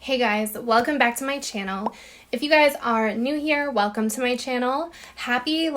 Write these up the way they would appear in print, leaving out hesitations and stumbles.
Hey guys, welcome back to my channel. If you guys are new here, welcome to my channel. Happy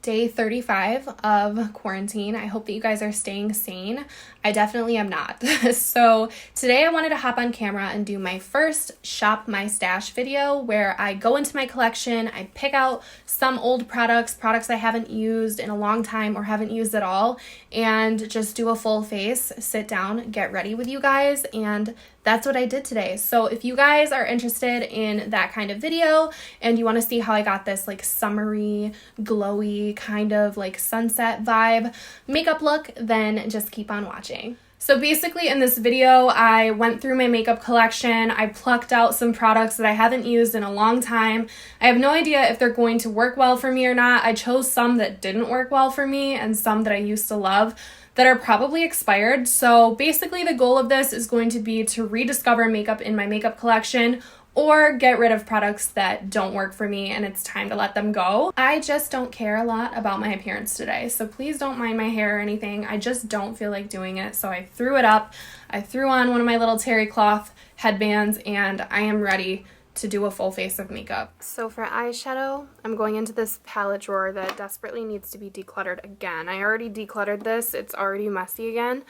day 35 of quarantine. I hope that you guys are staying sane. I definitely am not. So today I wanted to hop on camera and do my first Shop My Stash video where I go into my collection, I pick out some old products I haven't used in a long time or haven't used at all, and just do a full face, sit down, get ready with you guys, and that's what I did today. So if you guys are interested in that kind of video and you want to see how I got this summery, glowy kind of sunset vibe makeup look, then just keep on watching. So basically in this video, I went through my makeup collection. I plucked out some products that I haven't used in a long time. I have no idea if they're going to work well for me or not. I chose some that didn't work well for me and some that I used to love that are probably expired. So basically the goal of this is going to be to rediscover makeup in my makeup collection or get rid of products that don't work for me and it's time to let them go. I just don't care a lot about my appearance today, so please don't mind my hair or anything. I just don't feel like doing it, so I threw it up. I threw on one of my little terry cloth headbands and I am ready to do a full face of makeup. So for eyeshadow, I'm going into this palette drawer that desperately needs to be decluttered again. I already decluttered this, it's already messy again.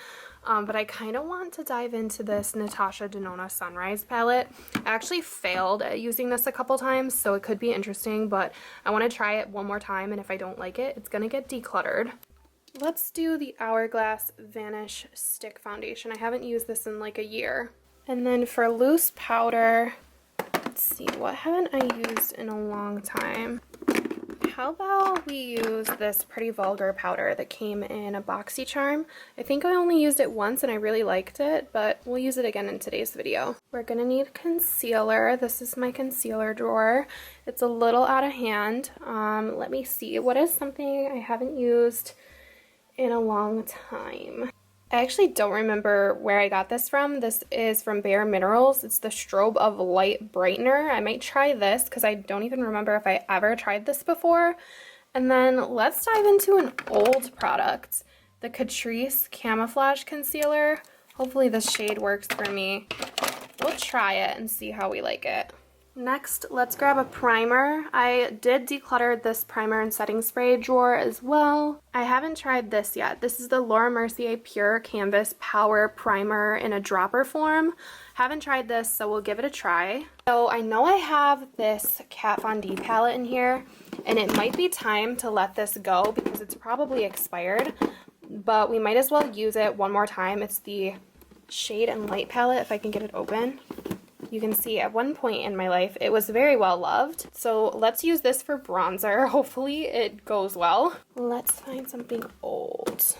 But I kind of want to dive into this Natasha Denona Sunrise palette. I actually failed at using this a couple times, so it could be interesting, but I want to try it one more time, and if I don't like it, it's going to get decluttered. Let's do the Hourglass Vanish Stick Foundation. I haven't used this in a year. And then for loose powder, let's see, what haven't I used in a long time? How about we use this Pretty Vulgar powder that came in a BOXYCHARM. I think I only used it once and I really liked it, but we'll use it again in today's video. We're gonna need concealer. This is my concealer drawer. It's a little out of hand. Let me see, what is something I haven't used in a long time? I actually don't remember where I got this from. This is from Bare Minerals. It's the Strobe of Light Brightener. I might try this because I don't even remember if I ever tried this before. And then let's dive into an old product, the Catrice Camouflage Concealer. Hopefully this shade works for me. We'll try it and see how we like it. Next, let's grab a primer. I did declutter this primer and setting spray drawer as well. I haven't tried this yet. This is the Laura Mercier Pure Canvas Power Primer in a dropper form. Haven't tried this, so we'll give it a try. So I know I have this Kat Von D palette in here, and it might be time to let this go because it's probably expired, but we might as well use it one more time. It's the Shade and Light palette, if I can get it open. You can see at one point in my life it was very well loved. So let's use this for bronzer. Hopefully it goes well. Let's find something old.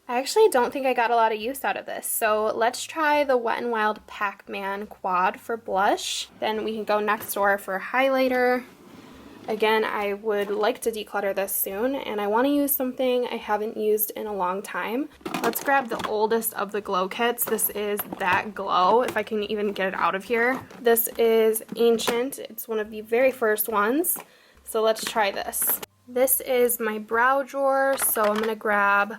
I actually don't think I got a lot of use out of this. So let's try the Wet n Wild Pac-Man Quad for blush. Then we can go next door for highlighter. Again, I would like to declutter this soon, and I want to use something I haven't used in a long time. Let's grab the oldest of the glow kits. This is That Glow, if I can even get it out of here. This is Ancient. It's one of the very first ones, so let's try this. This is my brow drawer, so I'm going to grab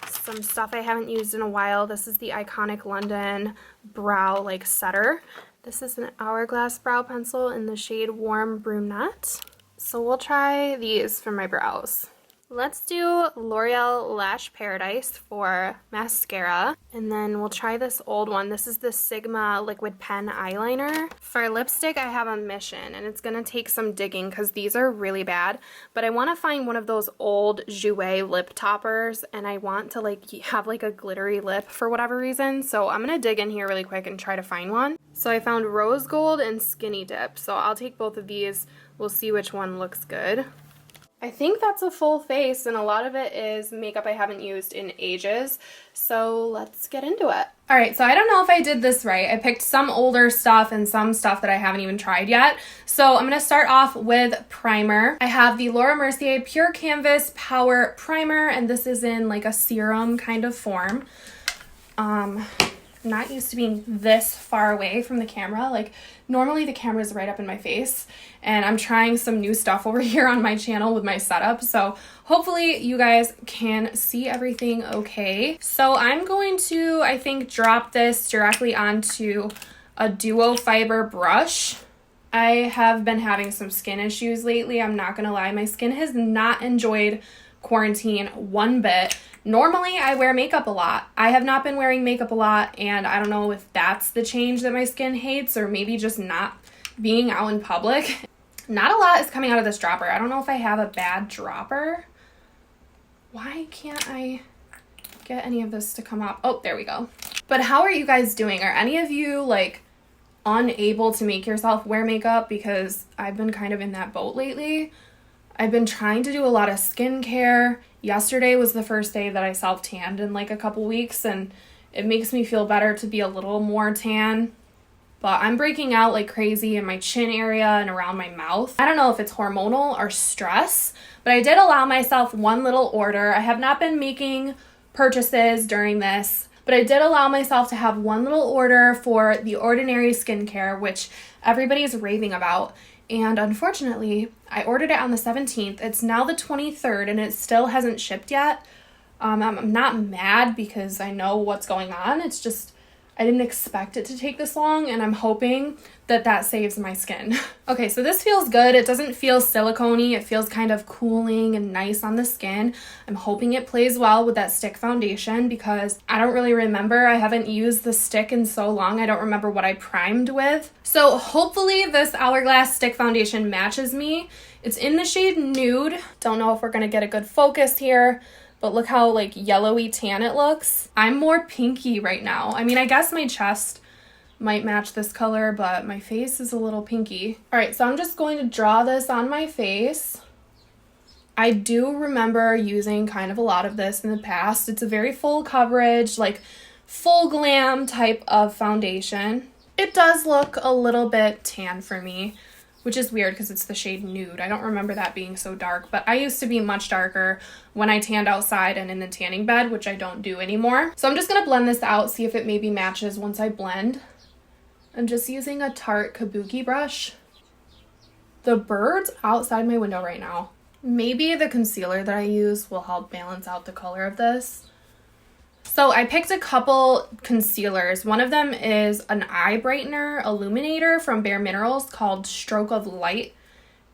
some stuff I haven't used in a while. This is the Iconic London Brow Setter. This is an Hourglass brow pencil in the shade Warm Brunette. So we'll try these for my brows. Let's do L'Oreal Lash Paradise for mascara. And then we'll try this old one. This is the Sigma Liquid Pen Eyeliner. For lipstick, I have a mission, and it's going to take some digging because these are really bad. But I want to find one of those old Jouer lip toppers, and I want to have a glittery lip for whatever reason. So I'm going to dig in here really quick and try to find one. So I found Rose Gold and Skinny Dip. So I'll take both of these. We'll see which one looks good. I think that's a full face, and a lot of it is makeup I haven't used in ages, so let's get into it. Alright, so I don't know if I did this right. I picked some older stuff and some stuff that I haven't even tried yet. So I'm going to start off with primer. I have the Laura Mercier Pure Canvas Power Primer, and this is in a serum kind of form. I'm not used to being this far away from the camera. Like, normally the camera is right up in my face, and I'm trying some new stuff over here on my channel with my setup, so hopefully you guys can see everything okay. So I'm going to, I think, drop this directly onto a duo fiber brush. I have been having some skin issues lately. I'm not gonna lie, my skin has not enjoyed quarantine one bit. Normally I wear makeup a lot. I have not been wearing makeup a lot, and I don't know if that's the change that my skin hates, or maybe just not being out in public. Not a lot is coming out of this dropper. I don't know if I have a bad dropper. Why can't I get any of this to come up? Oh, there we go. But how are you guys doing? Are any of you like unable to make yourself wear makeup? Because I've been kind of in that boat lately. I've been trying to do a lot of skincare. Yesterday was the first day that I self-tanned in like a couple weeks, and it makes me feel better to be a little more tan. But I'm breaking out like crazy in my chin area and around my mouth. I don't know if it's hormonal or stress, but I did allow myself one little order. I have not been making purchases during this, but I did allow myself to have one little order for the Ordinary skincare, which everybody is raving about. And unfortunately, I ordered it on the 17th. It's now the 23rd, and it still hasn't shipped yet. I'm not mad because I know what's going on. It's just I didn't expect it to take this long, and I'm hoping that that saves my skin. Okay, so this feels good. It doesn't feel silicone-y. It feels kind of cooling and nice on the skin. I'm hoping it plays well with that stick foundation because I don't really remember. I haven't used the stick in so long. I don't remember what I primed with. So hopefully this Hourglass stick foundation matches me. It's in the shade Nude. Don't know if we're gonna get a good focus here, but look how like yellowy tan it looks. I'm more pinky right now. I mean, I guess my chest might match this color, but my face is a little pinky. All right, so I'm just going to draw this on my face. I do remember using kind of a lot of this in the past. It's a very full coverage, like full glam type of foundation. It does look a little bit tan for me, which is weird because it's the shade Nude. I don't remember that being so dark, but I used to be much darker when I tanned outside and in the tanning bed, which I don't do anymore. So I'm just gonna blend this out, see if it maybe matches once I blend. I'm just using a Tarte Kabuki brush. The bird's outside my window right now. Maybe the concealer that I use will help balance out the color of this. So I picked a couple concealers. One of them is an eye brightener illuminator from Bare Minerals called Stroke of Light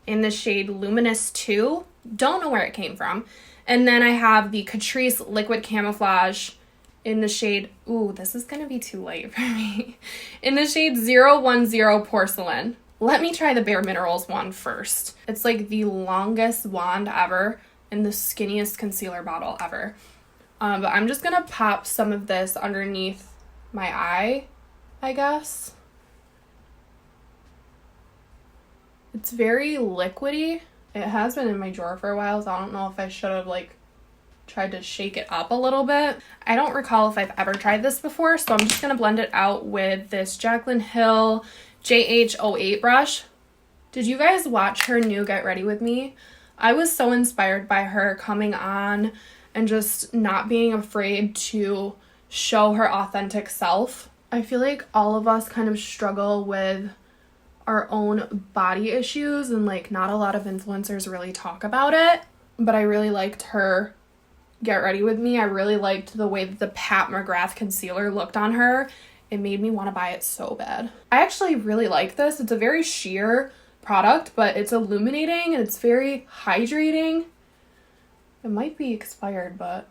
in the shade Luminous 2. Don't know where it came from. And then I have the Catrice Liquid Camouflage in the shade, ooh, this is gonna be too light for me, in the shade 010 Porcelain. Let me try the Bare Minerals one first. It's like the longest wand ever and the skinniest concealer bottle ever. But I'm just gonna pop some of this underneath my eye, I guess. It's very liquidy. It has been in my drawer for a while, so I don't know if I should have like tried to shake it up a little bit. I don't recall if I've ever tried this before, so I'm just gonna blend it out with this Jaclyn Hill JH08 brush. Did you guys watch her new Get Ready With Me? I was so inspired by her coming on and just not being afraid to show her authentic self. I feel like all of us kind of struggle with our own body issues, and like not a lot of influencers really talk about it, but I really liked her Get Ready With Me. I really liked the way that the Pat McGrath concealer looked on her. It made me want to buy it so bad. I actually really like this. It's a very sheer product, but it's illuminating and it's very hydrating. It might be expired, but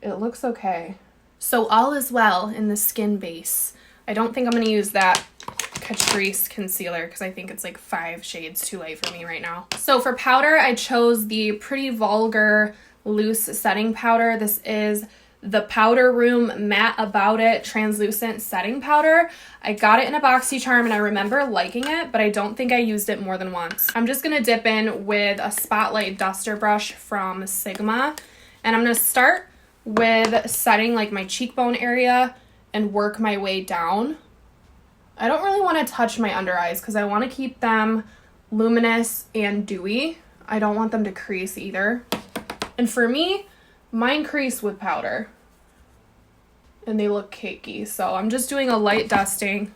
it looks okay. So all is well in the skin base. I don't think I'm going to use that Catrice concealer because I think it's like 5 shades too light for me right now. So for powder, I chose the Pretty Vulgar Loose Setting Powder. This is the Powder Room Matte About It Translucent Setting Powder. I got it in a BOXYCHARM and I remember liking it, but I don't think I used it more than once. I'm just going to dip in with a Spotlight Duster brush from Sigma, and I'm going to start with setting like my cheekbone area and work my way down. I don't really want to touch my under eyes because I want to keep them luminous and dewy. I don't want them to crease either. And for me, mine crease with powder. and they look cakey. So I'm just doing a light dusting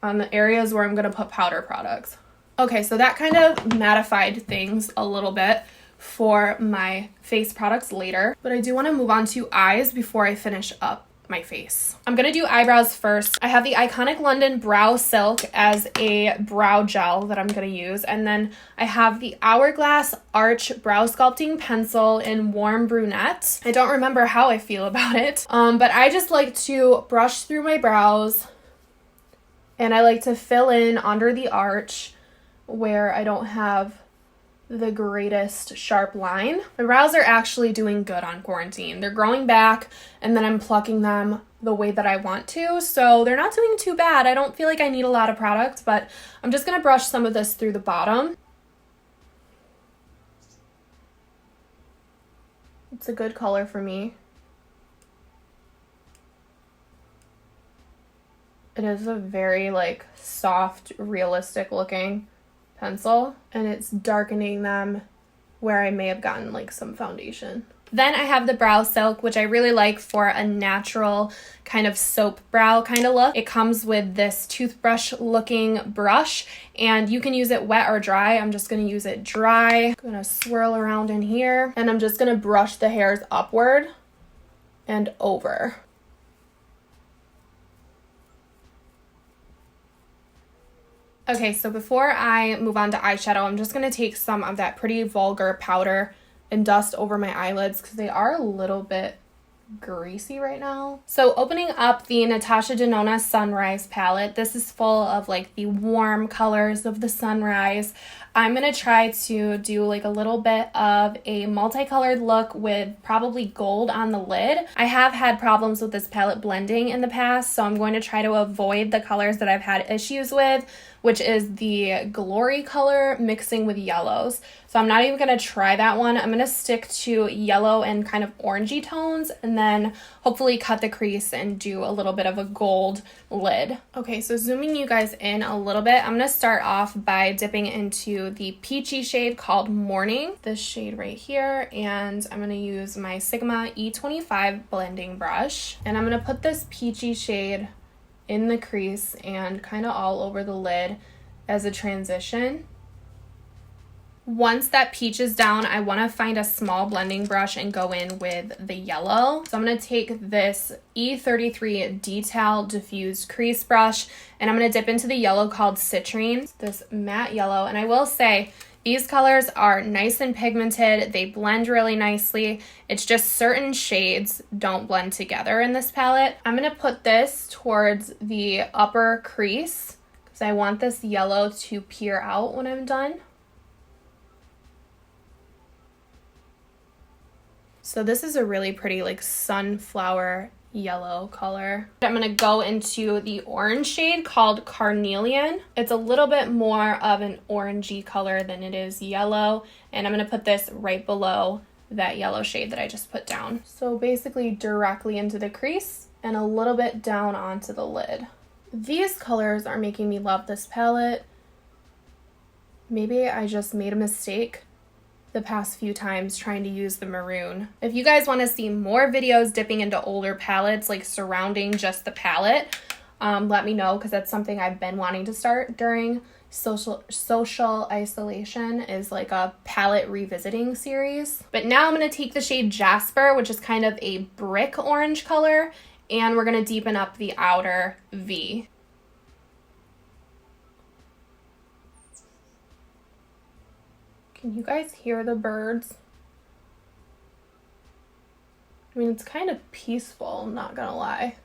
on the areas where I'm going to put powder products. Okay, so that kind of mattified things a little bit for my face products later, but I do want to move on to eyes before I finish up my face. I'm going to do eyebrows first. I have the Iconic London Brow Silk as a brow gel that I'm going to use, and then I have the Hourglass Arch Brow Sculpting Pencil in Warm Brunette. I don't remember how I feel about it, but I just like to brush through my brows, and I like to fill in under the arch where I don't have the greatest sharp line. My brows are actually doing good on quarantine. They're growing back, and then I'm plucking them the way that I want to, so they're not doing too bad. I don't feel like I need a lot of product, but I'm just gonna brush some of this through the bottom. It's a good color for me. It is a very like soft, realistic looking pencil, and it's darkening them where I may have gotten like some foundation. Then I have the Brow Silk, which I really like for a natural kind of soap brow kind of look. It comes with this toothbrush looking brush, and you can use it wet or dry. I'm just going to use it dry. I'm going to swirl around in here, and I'm just going to brush the hairs upward and over. Okay, so before I move on to eyeshadow, I'm just going to take some of that Pretty Vulgar powder and dust over my eyelids because they are a little bit greasy right now. So opening up the Natasha Denona Sunrise palette, this is full of like the warm colors of the sunrise. I'm going to try to do like a little bit of a multicolored look with probably gold on the lid. I have had problems with this palette blending in the past, so I'm going to try to avoid the colors that I've had issues with, which is the Glory color mixing with yellows. So I'm not even going to try that one. I'm going to stick to yellow and kind of orangey tones, and then hopefully cut the crease and do a little bit of a gold lid. Okay, so zooming you guys in a little bit, I'm going to start off by dipping into the peachy shade called Morning, this shade right here, and I'm going to use my Sigma E25 blending brush, and I'm going to put this peachy shade in the crease and kind of all over the lid as a transition. Once that peach is down, I want to find a small blending brush and go in with the yellow. So I'm going to take this E33 Detail Diffused Crease Brush, and I'm going to dip into the yellow called Citrine, this matte yellow. And I will say, these colors are nice and pigmented. They blend really nicely. It's just certain shades don't blend together in this palette. I'm going to put this towards the upper crease because I want this yellow to peer out when I'm done. So this is a really pretty like sunflower yellow color. I'm going to go into the orange shade called Carnelian. It's a little bit more of an orangey color than it is yellow, and I'm going to put this right below that yellow shade that I just put down. So basically directly into the crease and a little bit down onto the lid. These colors are making me love this palette. Maybe I just made a mistake the past few times trying to use the maroon. If you guys want to see more videos dipping into older palettes, like surrounding just the palette, let me know, because that's something I've been wanting to start during social isolation, is like a palette revisiting series. But now I'm going to take the shade Jasper, which is kind of a brick orange color, and we're going to deepen up the outer V. Can you guys hear the birds? I mean, it's kind of peaceful, I'm not gonna lie,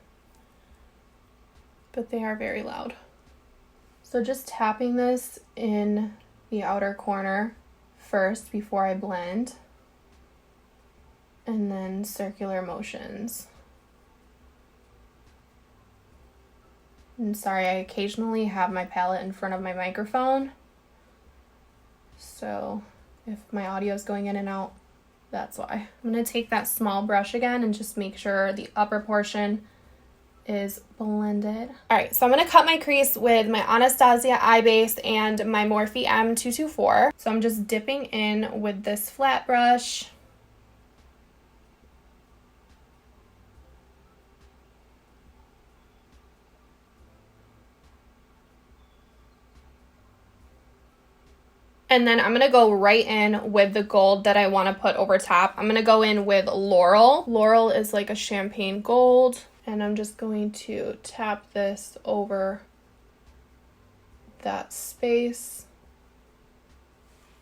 but they are very loud. So just tapping this in the outer corner first before I blend, and then circular motions. And sorry, I occasionally have my palette in front of my microphone, so if my audio is going in and out, that's why. I'm going to take that small brush again and just make sure the upper portion is blended. Alright, so I'm going to cut my crease with my Anastasia eye base and my Morphe M224. So I'm just dipping in with this flat brush. And then I'm going to go right in with the gold that I want to put over top. I'm going to go in with Laurel. Laurel is like a champagne gold. And I'm just going to tap this over that space.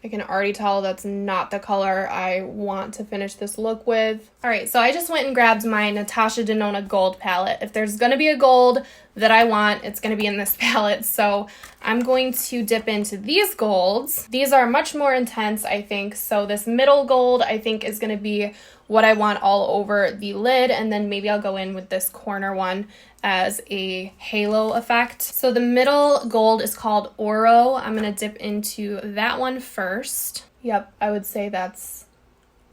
I can already tell that's not the color I want to finish this look with. All right, so I just went and grabbed my Natasha Denona gold palette. If there's gonna be a gold that I want, it's gonna be in this palette. So I'm going to dip into these golds. These are much more intense, I think. So this middle gold, I think, is gonna be what I want all over the lid. And then maybe I'll go in with this corner one as a halo effect. So the middle gold is called Oro. I'm gonna dip into that one first. Yep, I would say that's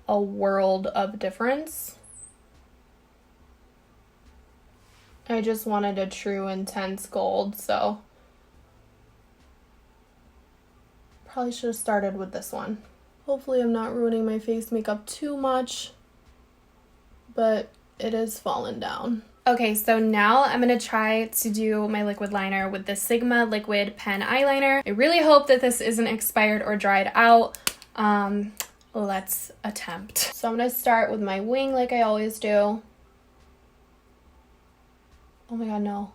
a world of difference. I just wanted a true intense gold, so probably should have started with this one. Hopefully I'm not ruining my face makeup too much, but it is falling down. Okay, so now I'm going to try to do my liquid liner with the Sigma Liquid Pen Eyeliner. I really hope that this isn't expired or dried out. Let's attempt. So I'm going to start with my wing like I always do. Oh my god, no.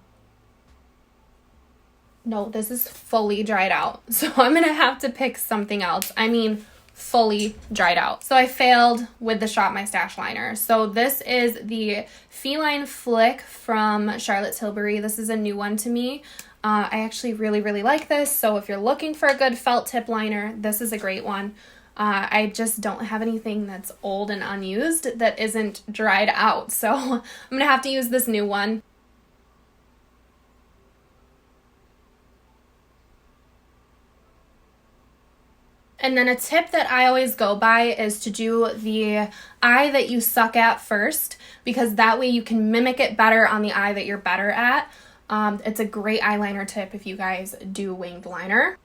No, this is fully dried out. So I'm going to have to pick something else. I mean, fully dried out. So I failed with the Shop My Stash liner. So this is the Feline Flick from Charlotte Tilbury. This is a new one to me. I actually really like this. So if you're looking for a good felt tip liner, this is a great one. I just don't have anything that's old and unused that isn't dried out. So I'm gonna have to use this new one. And then a tip that I always go by is to do the eye that you suck at first, because that way you can mimic it better on the eye that you're better at. It's a great eyeliner tip if you guys do winged liner.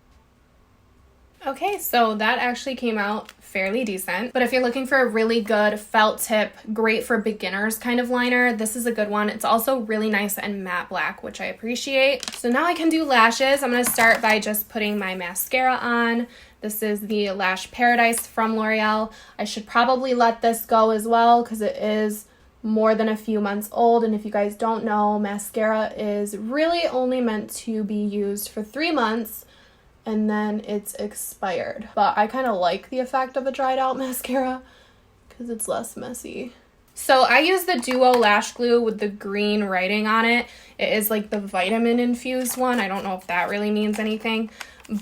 Okay, so that actually came out fairly decent. But if you're looking for a really good felt tip, great for beginners kind of liner, this is a good one. It's also really nice and matte black, which I appreciate. So now I can do lashes. I'm going to start by just putting my mascara on. This is the Lash Paradise from L'Oreal. I should probably let this go as well because it is more than a few months old. And if you guys don't know, mascara is really only meant to be used for 3 months and then it's expired. But I kind of like the effect of a dried out mascara because it's less messy. So I use the Duo Lash Glue with the green writing on it. It is like the vitamin infused one. I don't know if that really means anything,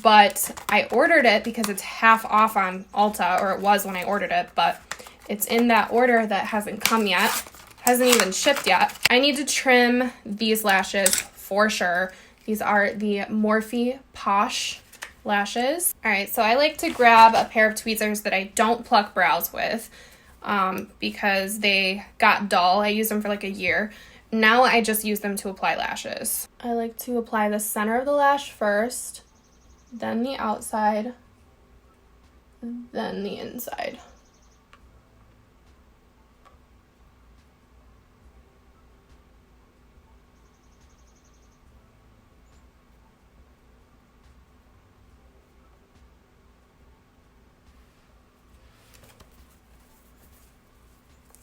but I ordered it because it's half off on Ulta, or it was when I ordered it, but it's in that order that hasn't come yet, hasn't even shipped yet. I need to trim these lashes for sure. These are the Morphe Posh lashes. All right, so I like to grab a pair of tweezers that I don't pluck brows with because they got dull. I used them for like a year. Now I just use them to apply lashes. I like to apply the center of the lash first, then the outside, then the inside.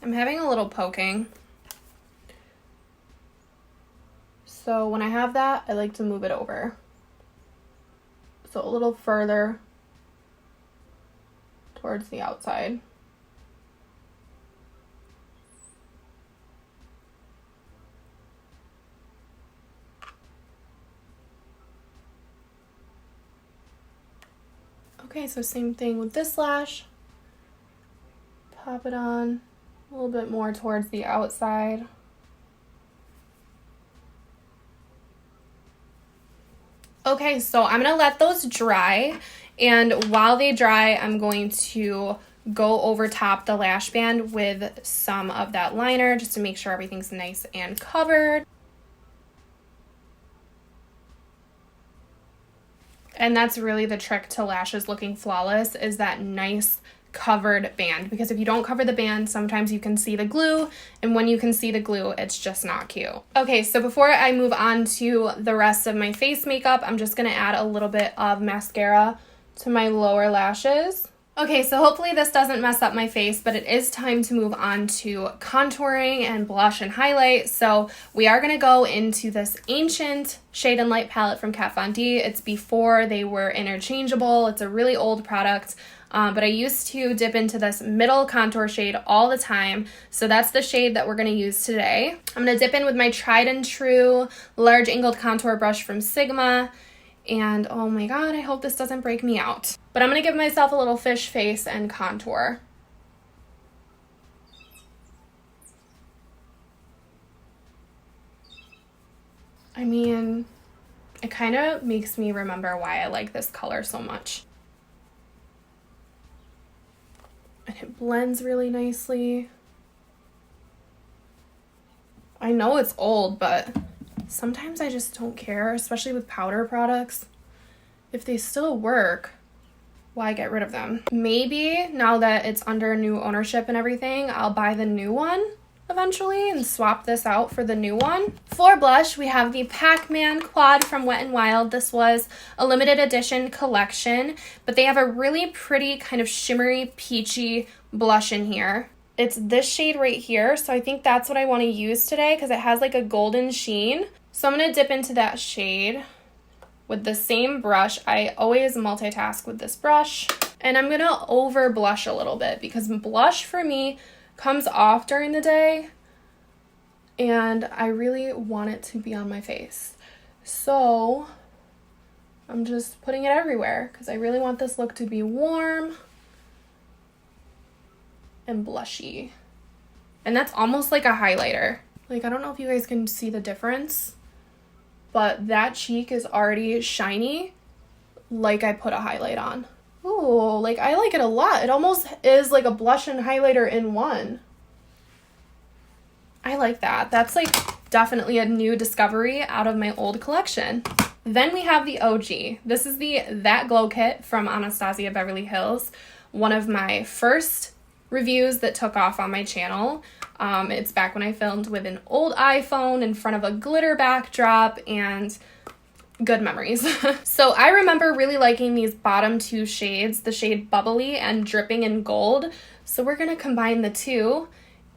I'm having a little poking. So when I have that, I like to move it over. So a little further towards the outside. Okay, so same thing with this lash. Pop it on a little bit more towards the outside. Okay, so I'm gonna let those dry, and while they dry, I'm going to go over top the lash band with some of that liner just to make sure everything's nice and covered. And that's really the trick to lashes looking flawless, is that nice covered band, because if you don't cover the band, sometimes you can see the glue, and when you can see the glue, it's just not cute. Okay, so before I move on to the rest of my face makeup, I'm just gonna add a little bit of mascara to my lower lashes. Okay, so hopefully this doesn't mess up my face, but it is time to move on to contouring and blush and highlight. So we are going to go into this Ancient Shade and Light palette from Kat Von D. It's before they were interchangeable. It's a really old product, but I used to dip into this middle contour shade all the time. So that's the shade that we're going to use today. I'm going to dip in with my tried and true large angled contour brush from Sigma. And oh my god, I hope this doesn't break me out. But I'm going to give myself a little fish face and contour. I mean, it kind of makes me remember why I like this color so much. And it blends really nicely. I know it's old, but sometimes I just don't care, especially with powder products. If they still work, why get rid of them? Maybe now that it's under new ownership and everything, I'll buy the new one eventually and swap this out for the new one. For blush, we have the Pac-Man Quad from Wet n Wild. This was a limited edition collection, but they have a really pretty kind of shimmery, peachy blush in here. It's this shade right here, so I think that's what I want to use today because it has like a golden sheen. So I'm going to dip into that shade with the same brush. I always multitask with this brush. And I'm going to over blush a little bit because blush for me comes off during the day and I really want it to be on my face. So I'm just putting it everywhere because I really want this look to be warm and blushy. And that's almost like a highlighter. Like, I don't know if you guys can see the difference, but that cheek is already shiny like I put a highlight on. Ooh, like I like it a lot. It almost is like a blush and highlighter in one. I like that. That's like definitely a new discovery out of my old collection. Then we have the OG. This is the That Glow Kit from Anastasia Beverly Hills. One of my first reviews that took off on my channel. It's back when I filmed with an old iPhone in front of a glitter backdrop and good memories. So I remember really liking these bottom two shades, the shade Bubbly and Dripping in Gold. So we're going to combine the two.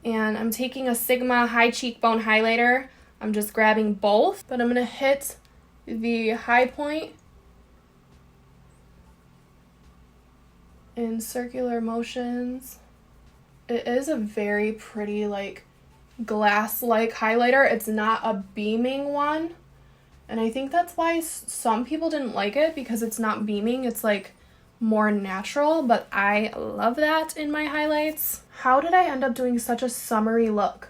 And I'm taking a Sigma high cheekbone highlighter. I'm just grabbing both, but I'm going to hit the high point in circular motions. It is a very pretty, like, glass-like highlighter. It's not a beaming one. And I think that's why some people didn't like it, because it's not beaming. It's, like, more natural. But I love that in my highlights. How did I end up doing such a summery look?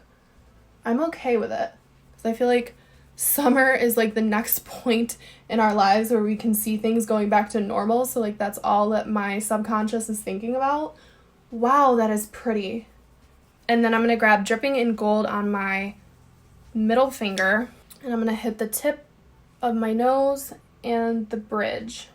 I'm okay with it. Because I feel like summer is, like, the next point in our lives where we can see things going back to normal. So, like, that's all that my subconscious is thinking about. Wow, that is pretty. And then I'm going to grab Dripping in Gold on my middle finger. And I'm going to hit the tip of my nose and the bridge.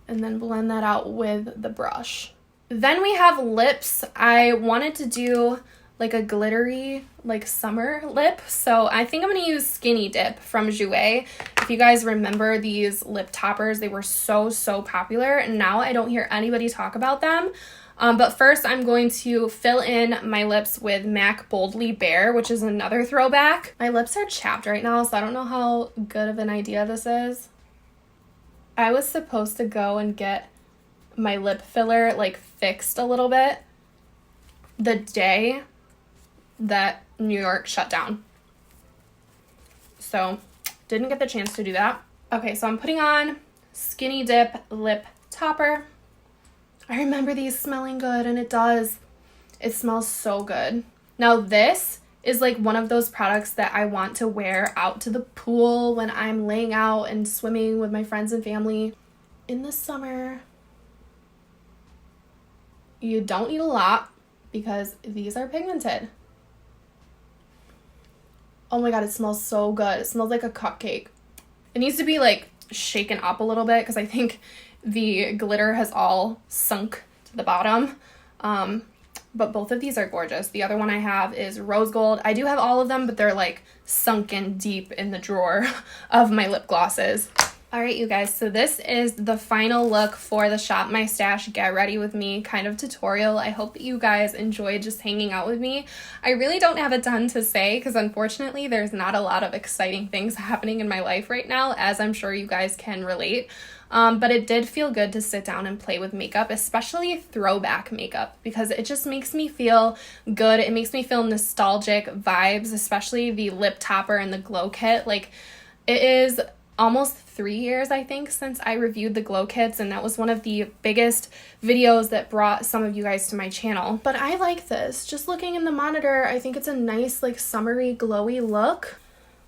And then blend that out with the brush. Then we have lips. I wanted to do like a glittery, like summer lip. So I think I'm going to use Skinny Dip from Jouer. If you guys remember these lip toppers, they were so popular. And now I don't hear anybody talk about them. But first I'm going to fill in my lips with MAC Boldly Bare, which is another throwback. My lips are chapped right now, so I don't know how good of an idea this is. I was supposed to go and get my lip filler like fixed a little bit the day that New York shut down. So didn't get the chance to do that. Okay, so I'm putting on Skinny Dip lip topper. I remember these smelling good, and it does. It smells so good. Now this is like one of those products that I want to wear out to the pool when I'm laying out and swimming with my friends and family in the summer. You don't need a lot because these are pigmented. Oh my god, it smells so good. It smells like a cupcake. It needs to be like shaken up a little bit because I think the glitter has all sunk to the bottom. But both of these are gorgeous. The other one I have is rose gold. I do have all of them, but they're like sunken deep in the drawer of my lip glosses. All right, you guys, so this is the final look for the Shop My Stash Get Ready With Me kind of tutorial. I hope that you guys enjoyed just hanging out with me. I really don't have a ton to say because unfortunately there's not a lot of exciting things happening in my life right now, as I'm sure you guys can relate. But it did feel good to sit down and play with makeup, especially throwback makeup, because it just makes me feel good. It makes me feel nostalgic vibes, especially the lip topper and the glow kit. Like, it is almost 3 years, I think, since I reviewed the glow kits, and that was one of the biggest videos that brought some of you guys to my channel. But I like this. Just looking in the monitor, I think it's a nice, like, summery, glowy look.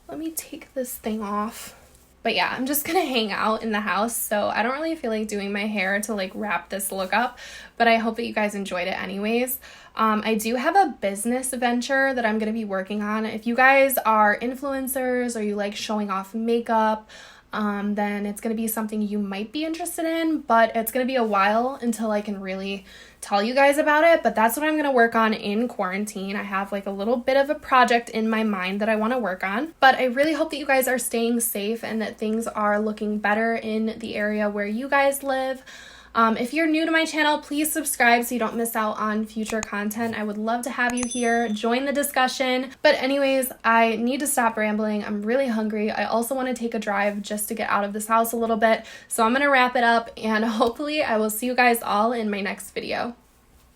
Let me take this thing off. But yeah, I'm just gonna hang out in the house, so I don't really feel like doing my hair to like wrap this look up, but I hope that you guys enjoyed it anyways. I do have a business venture that I'm gonna be working on. If you guys are influencers or you like showing off makeup, then it's going to be something you might be interested in, but it's going to be a while until I can really tell you guys about it. But that's what I'm going to work on in quarantine. I have like a little bit of a project in my mind that I want to work on, but I really hope that you guys are staying safe and that things are looking better in the area where you guys live. If you're new to my channel, please subscribe so you don't miss out on future content. I would love to have you here. Join the discussion. But anyways, I need to stop rambling. I'm really hungry. I also want to take a drive just to get out of this house a little bit. So I'm going to wrap it up, and hopefully I will see you guys all in my next video.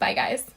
Bye, guys.